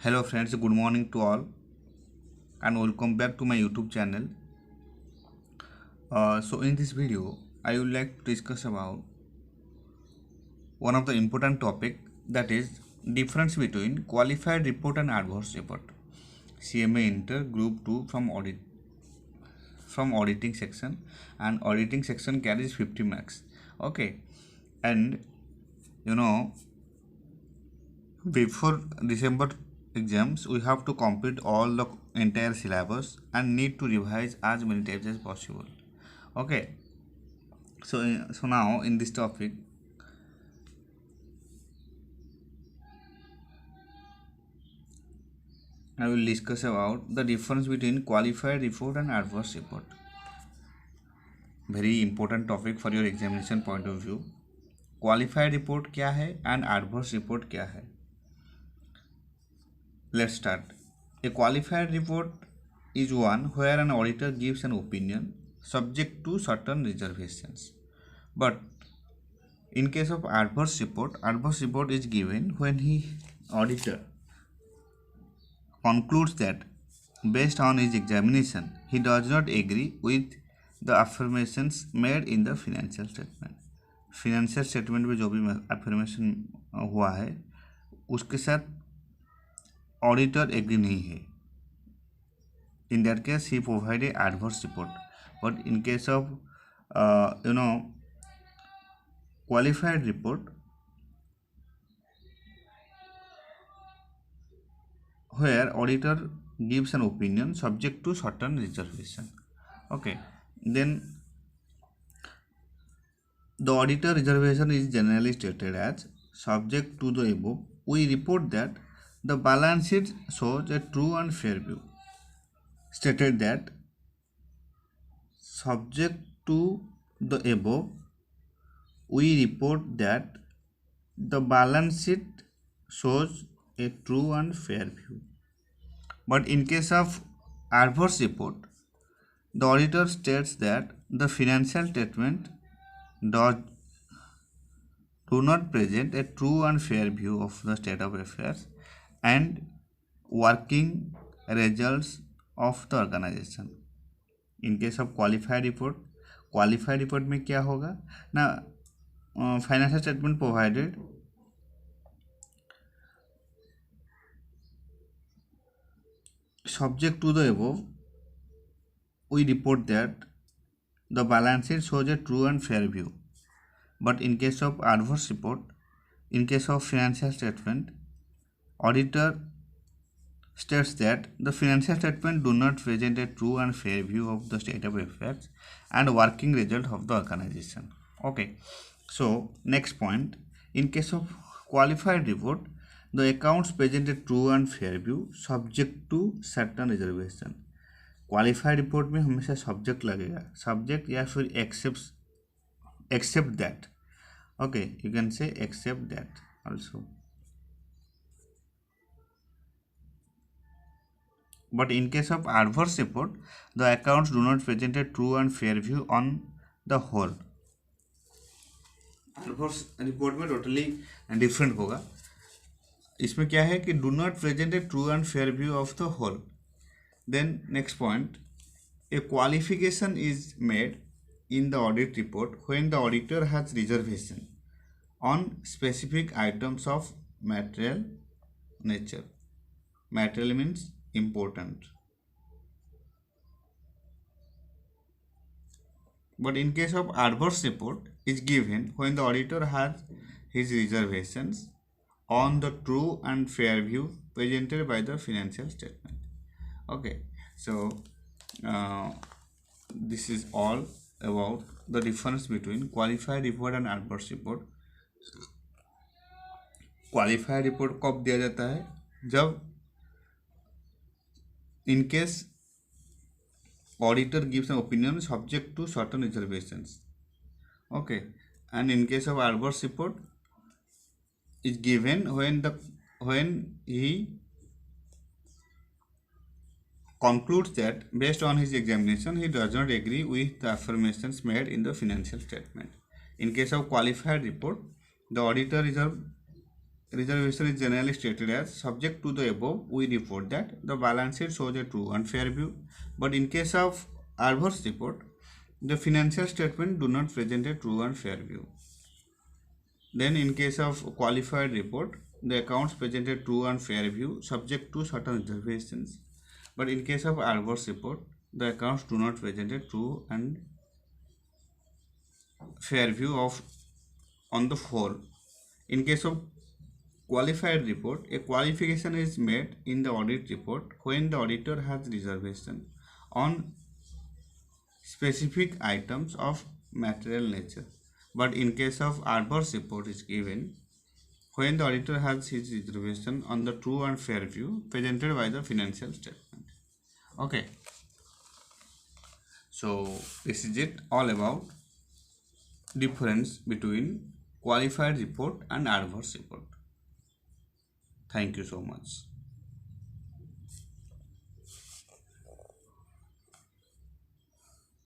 Hello friends, good morning to all and welcome back to my YouTube channel. So in this video, I would like to discuss about one of the important topic, that is difference between qualified report and adverse report. CMA Inter Group 2 from auditing section, and auditing section carries 50 marks. Okay, and you know before December exams we have to complete all the entire syllabus and need to revise as many times as possible. Okay, so now in this topic I will discuss about the difference between qualified report and adverse report. Very important topic for your examination point of view. Qualified report क्या है and adverse report क्या है? Let's start. A qualified report is one where an auditor gives an opinion subject to certain reservations. But in case of adverse report is given when auditor concludes that based on his examination he does not agree with the affirmations made in the financial statement. Financial statement में जो भी affirmation हुआ है उसके साथ auditor agree नहीं है. In that case he provided adverse report. But in case of qualified report, where auditor gives an opinion subject to certain reservation. Okay, then the auditor reservation is generally stated as subject to the above. We report that the balance sheet shows a true and fair view. Stated that subject to the above, we report that the balance sheet shows a true and fair view. But in case of adverse report, the auditor states that the financial statement do not present a true and fair view of the state of affairs and working results of the organization. In case of qualified report में क्या होगा ना, financial statement provided subject to the above, we report that the balance sheet shows a true and fair view. But in case of adverse report, in case of financial statement, auditor states that the financial statement do not present a true and fair view of the state of affairs and working result of the organization. Okay, so next point, in case of qualified report, the accounts present a true and fair view subject to certain reservation. Qualified report में हमेशा subject लगेगा, subject या फिर except that. Okay, you can say except that also. But in case of adverse report, the accounts do not present a true and fair view on the whole. adverse report में totally different होगा. इसमें क्या है कि do not present a true and fair view of the whole. Then next point, a qualification is made in the audit report when the auditor has reservation on specific items of material nature. Material means important. But in case of adverse report is given when the auditor has his reservations on the true and fair view presented by the financial statement. Okay, so this is all about the difference between qualified report and adverse report. Qualified report कब दिया जाता है? जब in case auditor gives an opinion subject to certain reservations. Okay, and in case of adverse report is given when he concludes that based on his examination he does not agree with the affirmations made in the financial statement. In case of qualified report, the auditor reservation is generally stated as subject to the above, we report that the balance sheet shows a true and fair view, but in case of adverse report, the financial statement do not present a true and fair view. Then in case of qualified report, the accounts present a true and fair view subject to certain reservations, but in case of adverse report, the accounts do not present a true and fair view of on the whole. In case of qualified report, a qualification is made in the audit report when the auditor has reservation on specific items of material nature, but in case of adverse report is given when the auditor has his reservation on the true and fair view presented by the financial statement. Okay, so this is it all about difference between qualified report and adverse report. Thank you so much.